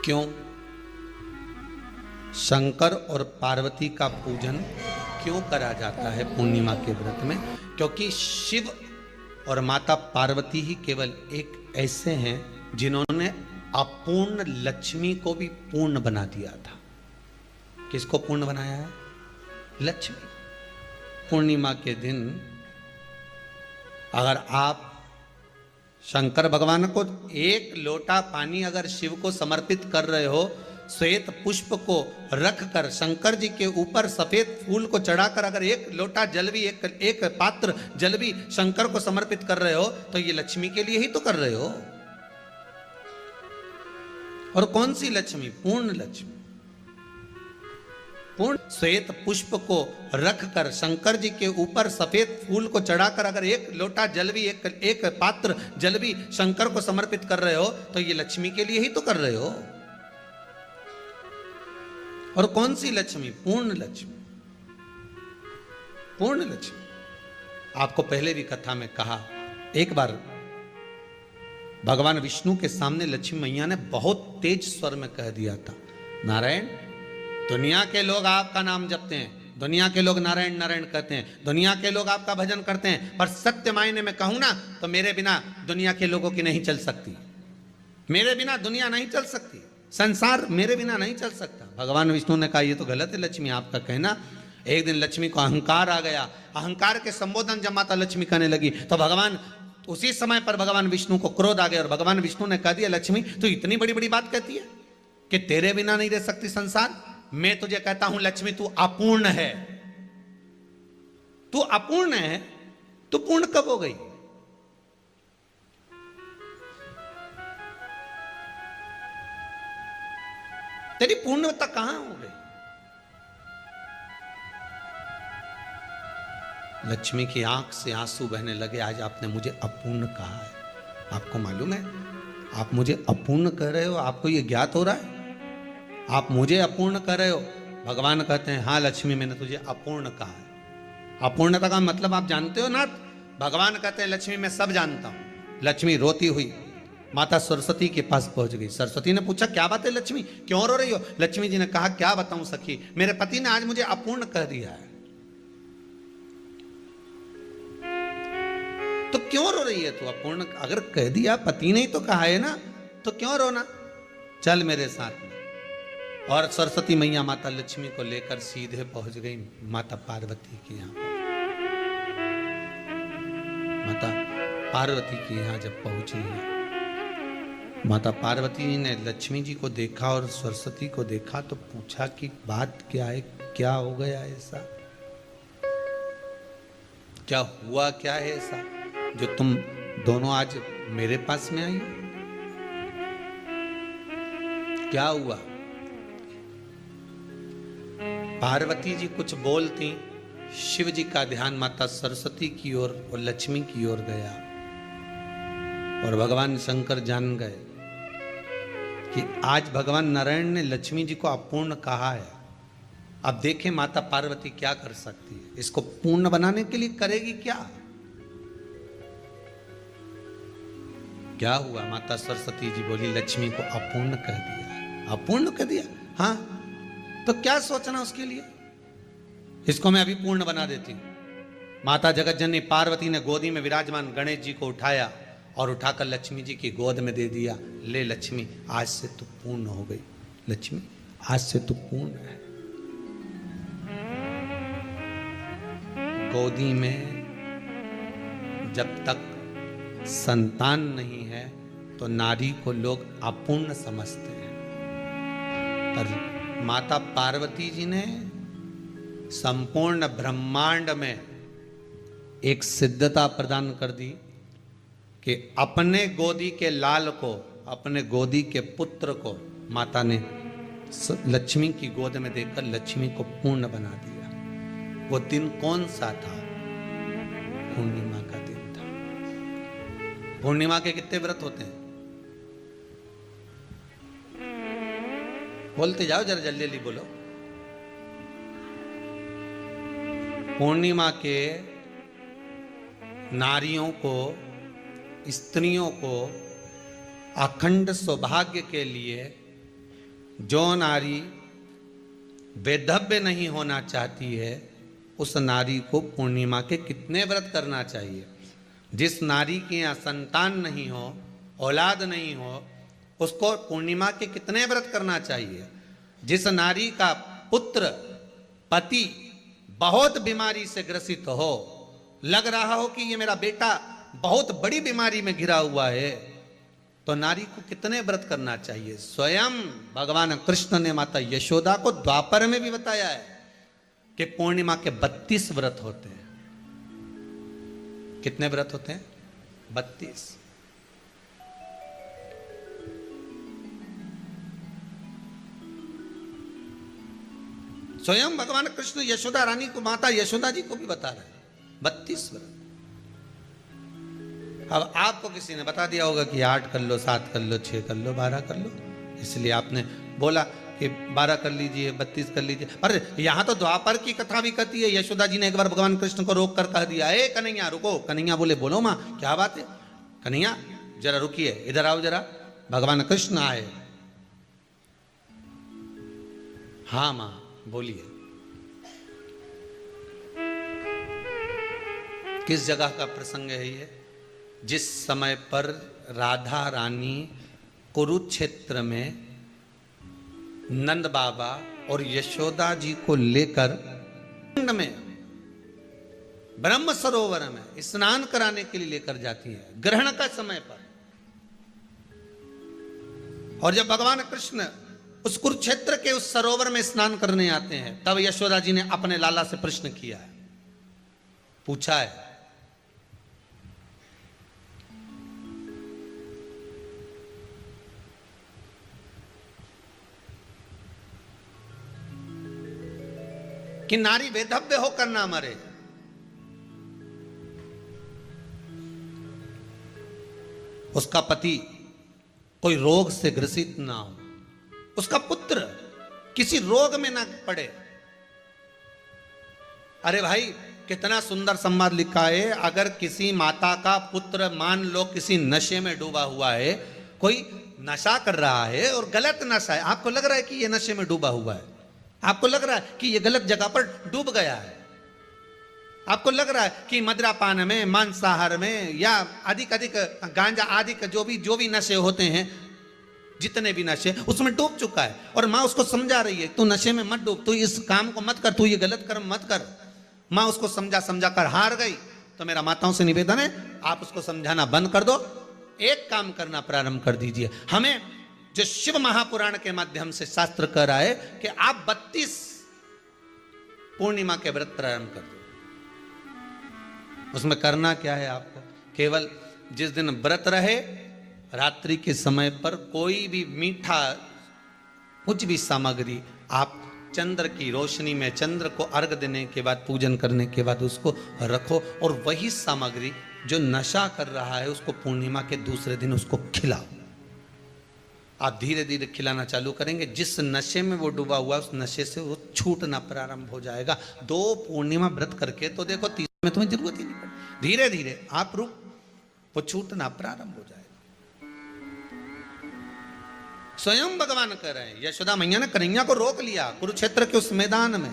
क्यों शंकर और पार्वती का पूजन क्यों करा जाता है पूर्णिमा के व्रत में? क्योंकि शिव और माता पार्वती ही केवल एक ऐसे हैं जिन्होंने अपूर्ण लक्ष्मी को भी पूर्ण बना दिया था। किसको पूर्ण बनाया है? लक्ष्मी। पूर्णिमा के दिन अगर आप शंकर भगवान को एक लोटा पानी अगर शिव को समर्पित कर रहे हो, श्वेत पुष्प को रखकर शंकर जी के ऊपर सफेद फूल को चढ़ाकर अगर एक लोटा जल भी एक पात्र जल भी शंकर को समर्पित कर रहे हो, तो ये लक्ष्मी के लिए ही तो कर रहे हो। और कौन सी लक्ष्मी? पूर्ण लक्ष्मी। पूर्ण श्वेत पुष्प को रखकर शंकर जी के ऊपर सफेद फूल को चढ़ाकर अगर एक लोटा जल भी एक पात्र जल भी शंकर को समर्पित कर रहे हो, तो ये लक्ष्मी के लिए ही तो कर रहे हो। और कौन सी लक्ष्मी? पूर्ण लक्ष्मी। पूर्ण लक्ष्मी। आपको पहले भी कथा में कहा, एक बार भगवान विष्णु के सामने लक्ष्मी मैया ने बहुत तेज स्वर में कह दिया था, नारायण, दुनिया के लोग आपका नाम जपते हैं, दुनिया के लोग नारायण नारायण कहते हैं, दुनिया के लोग आपका भजन करते हैं, पर सत्य मायने में कहूं ना तो मेरे बिना दुनिया के लोगों की नहीं चल सकती। मेरे बिना दुनिया नहीं चल सकती, संसार मेरे बिना नहीं चल सकता। भगवान विष्णु ने कहा, ये तो गलत है लक्ष्मी आपका कहना। एक दिन लक्ष्मी को अहंकार आ गया। अहंकार के संबोधन जब माता लक्ष्मी करने लगी तो भगवान उसी समय पर भगवान विष्णु को क्रोध आ गया और भगवान विष्णु ने कह दिया, लक्ष्मी तू इतनी बड़ी बड़ी बात कहती है कि तेरे बिना नहीं रह सकती संसार। मैं तुझे कहता हूं लक्ष्मी, तू अपूर्ण है। तू अपूर्ण है, तू पूर्ण कब हो गई? तेरी पूर्णता कहां हो गई? लक्ष्मी की आंख से आंसू बहने लगे। आज आपने मुझे अपूर्ण कहा है। आपको मालूम है आप मुझे अपूर्ण कह रहे हो? आपको यह ज्ञात हो रहा है आप मुझे अपूर्ण कर रहे हो? भगवान कहते हैं, हाँ लक्ष्मी, मैंने तुझे अपूर्ण कहा है। अपूर्णता का मतलब आप जानते हो ना? भगवान कहते हैं, लक्ष्मी मैं सब जानता हूं। लक्ष्मी रोती हुई माता सरस्वती के पास पहुंच गई। सरस्वती ने पूछा, क्या बात है लक्ष्मी, क्यों रो रही हो? लक्ष्मी जी ने कहा, क्या बताऊं सखी, मेरे पति ने आज मुझे अपूर्ण कह दिया है। तो क्यों रो रही है तू? अपूर्ण अगर कह दिया, पति ने ही तो कहा है ना, तो क्यों रोना? चल मेरे साथ में। और सरस्वती मैया माता लक्ष्मी को लेकर सीधे पहुंच गई माता पार्वती के यहां। माता पार्वती के यहां जब पहुंची है, माता पार्वती ने लक्ष्मी जी को देखा और सरस्वती को देखा तो पूछा कि बात क्या है, क्या हो गया ऐसा, क्या हुआ, क्या है ऐसा जो तुम दोनों आज मेरे पास में आई? क्या हुआ? पार्वती जी कुछ बोलती, शिव जी का ध्यान माता सरस्वती की ओर और लक्ष्मी की ओर गया और भगवान शंकर जान गए कि आज भगवान नारायण ने लक्ष्मी जी को अपूर्ण कहा है। अब देखें माता पार्वती क्या कर सकती है। इसको पूर्ण बनाने के लिए करेगी क्या? क्या हुआ? माता सरस्वती जी बोली, लक्ष्मी को अपूर्ण कह दिया। अपूर्ण कह दिया? हाँ, तो क्या सोचना उसके लिए, इसको मैं अभी पूर्ण बना देती हूं। माता जगत जननी पार्वती ने गोदी में विराजमान गणेश जी को उठाया और उठाकर लक्ष्मी जी की गोद में दे दिया। ले लक्ष्मी, आज से तू पूर्ण हो गई। लक्ष्मी, आज से तू पूर्ण है। गोदी में जब तक संतान नहीं है तो नारी को लोग अपूर्ण समझते हैं, पर माता पार्वती जी ने संपूर्ण ब्रह्मांड में एक सिद्धता प्रदान कर दी कि अपने गोदी के लाल को, अपने गोदी के पुत्र को माता ने लक्ष्मी की गोद में देकर लक्ष्मी को पूर्ण बना दिया। वो दिन कौन सा था? पूर्णिमा का दिन था। पूर्णिमा के कितने व्रत होते हैं? बोलते जाओ, जरा जल्दी जल्दी बोलो। पूर्णिमा के नारियों को, स्त्रियों को अखंड सौभाग्य के लिए जो नारी वैधव्य नहीं होना चाहती है उस नारी को पूर्णिमा के कितने व्रत करना चाहिए। जिस नारी के यहाँ संतान नहीं हो, औलाद नहीं हो, उसको पूर्णिमा के कितने व्रत करना चाहिए। जिस नारी का पुत्र पति बहुत बीमारी से ग्रसित हो, लग रहा हो कि ये मेरा बेटा बहुत बड़ी बीमारी में घिरा हुआ है, तो नारी को कितने व्रत करना चाहिए। स्वयं भगवान कृष्ण ने माता यशोदा को द्वापर में भी बताया है कि पूर्णिमा के 32 व्रत होते हैं। कितने व्रत होते हैं? 32। स्वयं भगवान कृष्ण यशोदा रानी को, माता यशोदा जी को भी बता रहे हैं 32 व्रत। अब आपको किसी ने बता दिया होगा कि 8 कर लो, 7 कर लो, 6 कर लो, 12 कर लो, इसलिए आपने बोला कि 12 कर लीजिए, 32 कर लीजिए। पर यहां तो द्वापर की कथा भी कहती है। यशोदा जी ने एक बार भगवान कृष्ण को रोक कर कह दिया, ए कन्हैया रुको। कन्हैया बोले, बोलो मां क्या बात है। कन्हैया जरा रुकिए, इधर आओ जरा। भगवान कृष्ण आए। हाँ मां बोलिए। किस जगह का प्रसंग है ये? जिस समय पर राधा रानी कुरुक्षेत्र में नंद बाबा और यशोदा जी को लेकर में ब्रह्म सरोवर में स्नान कराने के लिए लेकर जाती है, ग्रहण का समय पर। और जब भगवान कृष्ण उस कुरुक्षेत्र के उस सरोवर में स्नान करने आते हैं, तब यशोदा जी ने अपने लाला से प्रश्न किया है, पूछा है कि नारी वैधव्य होकर ना मरे। उसका पति कोई रोग से ग्रसित ना हो, उसका पुत्र किसी रोग में ना पड़े। अरे भाई कितना सुंदर संवाद लिखा है। अगर किसी माता का पुत्र मान लो किसी नशे में डूबा हुआ है, कोई नशा कर रहा है और गलत नशा है, आपको लग रहा है कि ये नशे में डूबा हुआ है, आपको लग रहा है कि ये गलत जगह पर डूब गया है, आपको लग रहा है कि मदिरापान में, मांसाहार में या अधिक गांजा आदि का जो भी नशे होते हैं, जितने भी नशे, उसमें डूब चुका है। और माँ उसको समझा रही है, तू नशे में मत डूब, तू इस काम को मत कर, तू ये गलत कर्म मत कर। माँ उसको समझा कर हार गई। तो मेरा माताओं से निवेदन है, आप उसको समझाना बंद कर दो, एक काम करना प्रारंभ कर दीजिए। हमें जो शिव महापुराण के माध्यम से शास्त्र कह रहा है कि आप 32 पूर्णिमा के व्रत प्रारंभ कर दो। उसमें करना क्या है आपको? केवल जिस दिन व्रत रहे, रात्रि के समय पर कोई भी मीठा, कुछ भी सामग्री आप चंद्र की रोशनी में, चंद्र को अर्घ देने के बाद, पूजन करने के बाद उसको रखो, और वही सामग्री जो नशा कर रहा है उसको पूर्णिमा के दूसरे दिन उसको खिलाओ। आप धीरे धीरे खिलाना चालू करेंगे, जिस नशे में वो डूबा हुआ उस नशे से वो छूटना प्रारंभ हो जाएगा। 2 पूर्णिमा व्रत करके तो देखो, 3 में तुम्हें जरूरत ही नहीं पड़ेगी। धीरे धीरे आप रुक, वो छूटना प्रारंभ हो जाएगा। स्वयं भगवान कह रहे हैं, यशोदा मैया ने कन्हैया को रोक लिया कुरुक्षेत्र के उस मैदान में,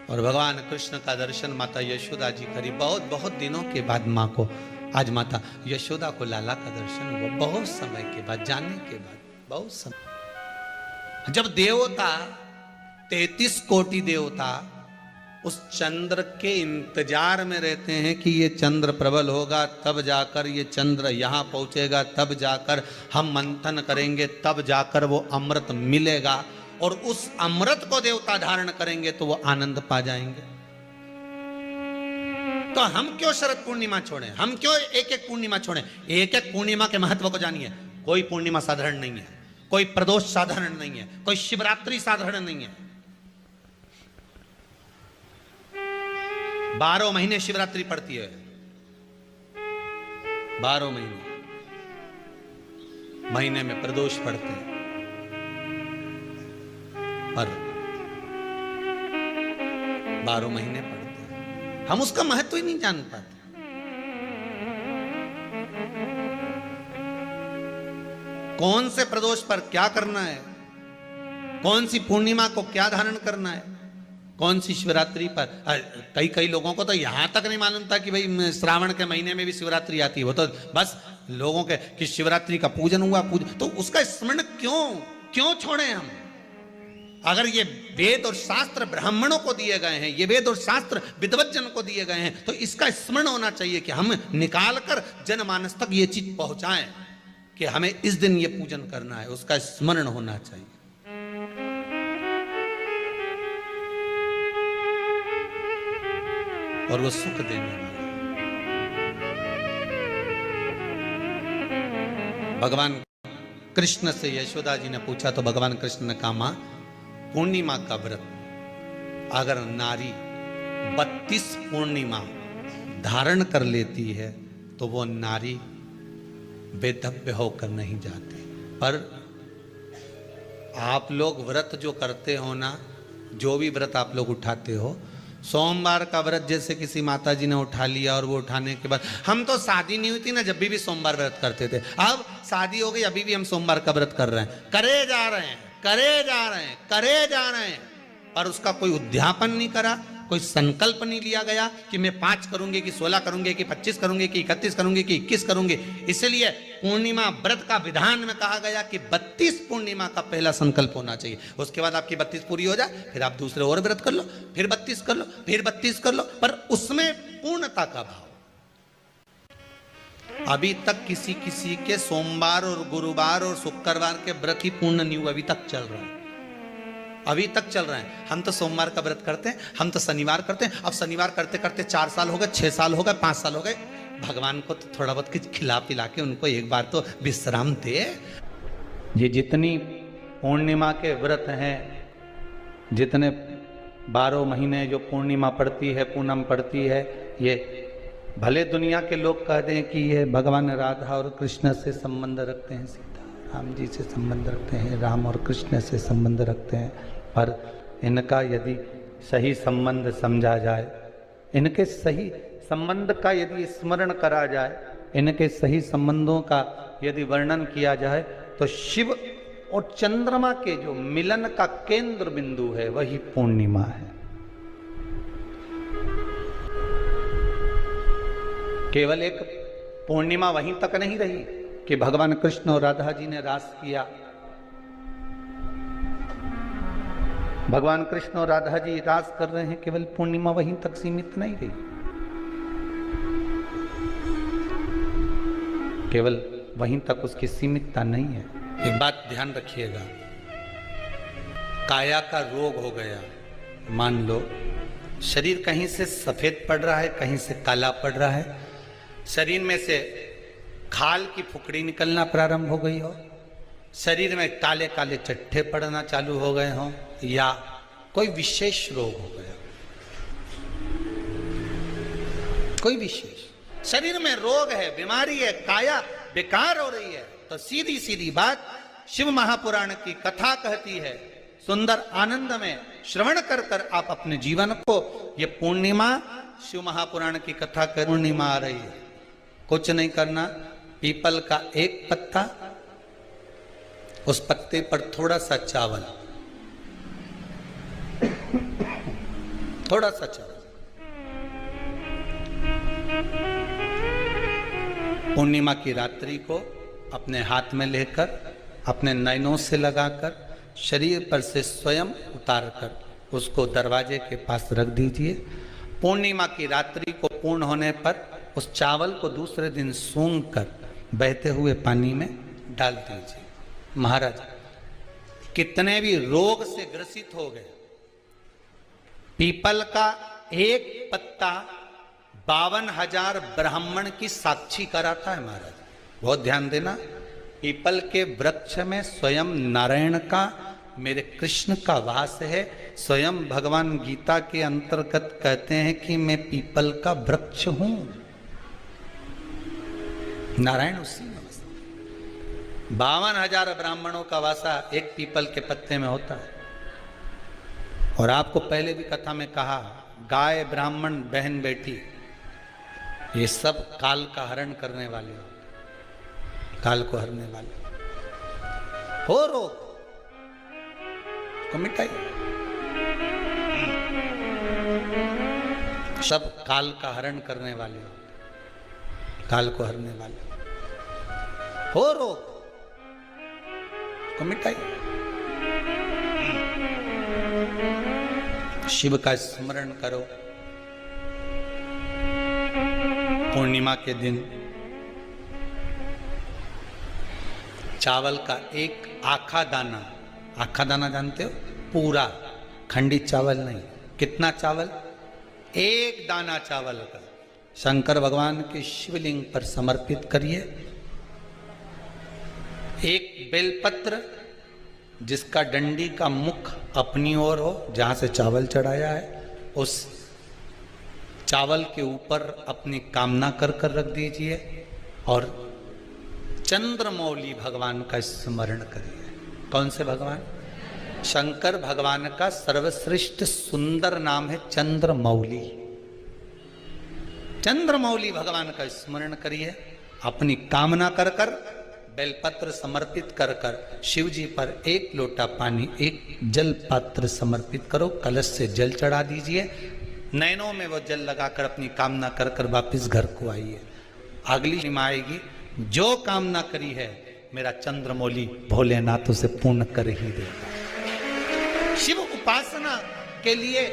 और भगवान कृष्ण का दर्शन माता यशोदा जी करी। बहुत दिनों के बाद माँ को, आज माता यशोदा को लाला का दर्शन हुआ, बहुत समय के बाद, जाने के बाद, बहुत समय। जब देवता 33 कोटि देवता उस चंद्र के इंतजार में रहते हैं कि ये चंद्र प्रबल होगा, तब जाकर ये चंद्र यहां पहुंचेगा, तब जाकर हम मंथन करेंगे, तब जाकर वो अमृत मिलेगा, और उस अमृत को देवता धारण करेंगे तो वो आनंद पा जाएंगे। तो हम क्यों शरद पूर्णिमा छोड़ें? हम क्यों एक एक पूर्णिमा छोड़ें? एक एक पूर्णिमा के महत्व को जानिए। कोई पूर्णिमा साधारण नहीं है, कोई प्रदोष साधारण नहीं है, कोई शिवरात्रि साधारण नहीं है। 12 महीने शिवरात्रि पड़ती है, 12 महीने में प्रदोष पड़ते हैं, और 12 महीने पड़ते हैं। हम उसका महत्व ही नहीं जान पाते। कौन से प्रदोष पर क्या करना है, कौन सी पूर्णिमा को क्या धारण करना है, कौन सी शिवरात्रि पर। कई लोगों को तो यहां तक नहीं मालूम था कि भाई श्रावण के महीने में भी शिवरात्रि आती है। वो तो बस लोगों के कि शिवरात्रि का पूजन हुआ, तो उसका स्मरण क्यों छोड़े हम। अगर ये वेद और शास्त्र ब्राह्मणों को दिए गए हैं, ये वेद और शास्त्र विद्वज्जन को दिए गए हैं, तो इसका स्मरण होना चाहिए कि हम निकाल कर जनमानस तक ये चीज पहुंचाएं कि हमें इस दिन ये पूजन करना है, उसका स्मरण होना चाहिए। और वो सुख देने वाला। भगवान कृष्ण से यशोदा जी ने पूछा तो भगवान कृष्ण ने कहा, मां पूर्णिमा का व्रत अगर नारी 32 पूर्णिमा धारण कर लेती है तो वो नारी बेधव्य होकर नहीं जाती। पर आप लोग व्रत जो करते हो ना, जो भी व्रत आप लोग उठाते हो, सोमवार का व्रत जैसे किसी माता जी ने उठा लिया और वो उठाने के बाद, हम तो शादी नहीं हुई थी ना जब भी सोमवार व्रत करते थे, अब शादी हो गई अभी भी हम सोमवार का व्रत कर रहे हैं, करे जा रहे हैं, और उसका कोई उद्यापन नहीं करा, कोई संकल्प नहीं लिया गया कि मैं 5 करूंगी कि 16 करूंगी कि 25 करूंगी कि 31 करूंगी कि 21 करूंगी। इसलिए पूर्णिमा व्रत का विधान में कहा गया कि 32 पूर्णिमा का पहला संकल्प होना चाहिए। उसके बाद आपकी 32 पूरी हो जाए, फिर आप दूसरे और व्रत कर लो, फिर 32 कर लो, फिर 32 कर लो, पर उसमें पूर्णता का भाव। अभी तक किसी के सोमवार और गुरुवार और शुक्रवार के व्रत ही पूर्ण नहीं हुए, अभी तक चल रहा है, अभी तक चल रहे हैं। हम तो सोमवार का व्रत करते हैं, हम तो शनिवार करते हैं, अब शनिवार करते करते 4 साल हो गए, 6 साल हो गए, 5 साल हो गए। भगवान को तो थोड़ा बहुत कुछ खिला पिला के उनको एक बार तो विश्राम दे। ये जितनी पूर्णिमा के व्रत हैं, जितने 12 महीने जो पूर्णिमा पड़ती है, पूनम पड़ती है, ये भले दुनिया के लोग कह दें कि ये भगवान राधा और कृष्ण से संबंध रखते हैं, सीता राम जी से संबंध रखते हैं, राम और कृष्ण से संबंध रखते हैं, पर इनका यदि सही संबंध समझा जाए, इनके सही संबंध का यदि स्मरण करा जाए, इनके सही संबंधों का यदि वर्णन किया जाए, तो शिव और चंद्रमा के जो मिलन का केंद्र बिंदु है वही पूर्णिमा है। केवल एक पूर्णिमा वहीं तक नहीं रही कि भगवान कृष्ण और राधा जी ने रास किया। भगवान कृष्ण और राधा जी रास कर रहे हैं, केवल पूर्णिमा वहीं तक सीमित नहीं रही, केवल वहीं तक उसकी सीमितता नहीं है। एक बात ध्यान रखिएगा, काया का रोग हो गया, मान लो शरीर कहीं से सफेद पड़ रहा है, कहीं से काला पड़ रहा है, शरीर में से खाल की फुकड़ी निकलना प्रारंभ हो गई हो, शरीर में काले काले चट्टे पड़ना चालू हो गए हों, या कोई विशेष रोग हो गया, कोई विशेष शरीर में रोग है, बीमारी है, काया बेकार हो रही है, तो सीधी सीधी बात शिव महापुराण की कथा कहती है, सुंदर आनंद में श्रवण कर कर आप अपने जीवन को, ये पूर्णिमा शिव महापुराण की कथा कर, पूर्णिमा आ रही है, कुछ नहीं करना, पीपल का एक पत्ता, उस पत्ते पर थोड़ा सा चावल, थोड़ा सा चावल, पूर्णिमा की रात्रि को अपने हाथ में लेकर, अपने नयनों से लगाकर, शरीर पर से स्वयं उतार कर उसको दरवाजे के पास रख दीजिए। पूर्णिमा की रात्रि को पूर्ण होने पर उस चावल को दूसरे दिन सूंघ कर बहते हुए पानी में डाल दीजिए। महाराज कितने भी रोग से ग्रसित हो गए, पीपल का एक पत्ता 52,000 ब्राह्मण की साक्षी कराता है। महाराज बहुत ध्यान देना, पीपल के वृक्ष में स्वयं नारायण का, मेरे कृष्ण का वास है। स्वयं भगवान गीता के अंतर्गत कहते हैं कि मैं पीपल का वृक्ष हूं, नारायण उसी में। 52,000 ब्राह्मणों का वासा एक पीपल के पत्ते में होता है। और आपको पहले भी कथा में कहा, गाय, ब्राह्मण, बहन, बेटी, ये सब काल का हरण करने वाले होते, काल को हरने वाले। हो रोग को मिटाई। सब काल का हरण करने वाले, काल को हरने वाले। हो रोग को मिटाई। शिव का स्मरण करो। पूर्णिमा के दिन चावल का एक आखा दाना जानते हो, पूरा, खंडित चावल नहीं। कितना चावल? एक दाना चावल का शंकर भगवान के शिवलिंग पर समर्पित करिए। एक बेलपत्र जिसका डंडी का मुख अपनी ओर हो, जहां से चावल चढ़ाया है, उस चावल के ऊपर अपनी कामना कर कर रख दीजिए और चंद्रमौली भगवान का स्मरण करिए। कौन से भगवान? शंकर भगवान का सर्वश्रेष्ठ सुंदर नाम है चंद्रमौली। चंद्रमौली भगवान का स्मरण करिए। अपनी कामना कर कर बेलपत्र समर्पित कर कर शिव जी पर एक लोटा पानी, एक जल पात्र समर्पित करो। कलश से जल चढ़ा दीजिए। नैनों में वो जल लगाकर अपनी कामना कर कर वापिस घर को आइए। अगली पूर्णिमा आएगी, जो कामना करी है मेरा चंद्रमौली भोलेनाथ उसे पूर्ण कर ही देगा। शिव उपासना के लिए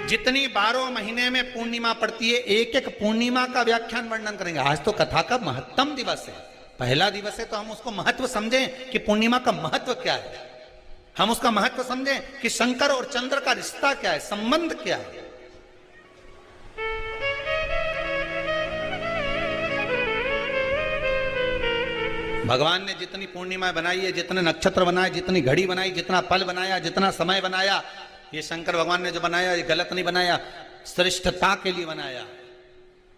जितनी 12 महीने में पूर्णिमा पड़ती है, एक एक पूर्णिमा का व्याख्यान वर्णन करेंगे। आज तो कथा का महत्तम दिवस है, पहला दिवस है, तो हम उसको महत्व समझें कि पूर्णिमा का महत्व क्या है। हम उसका महत्व समझें कि शंकर और चंद्र का रिश्ता क्या है, संबंध क्या है। भगवान ने जितनी पूर्णिमा बनाई है, जितने नक्षत्र बनाए, जितनी घड़ी बनाई, जितना पल बनाया, जितना समय बनाया, ये शंकर भगवान ने जो बनाया ये गलत नहीं बनाया, श्रेष्ठता के लिए बनाया।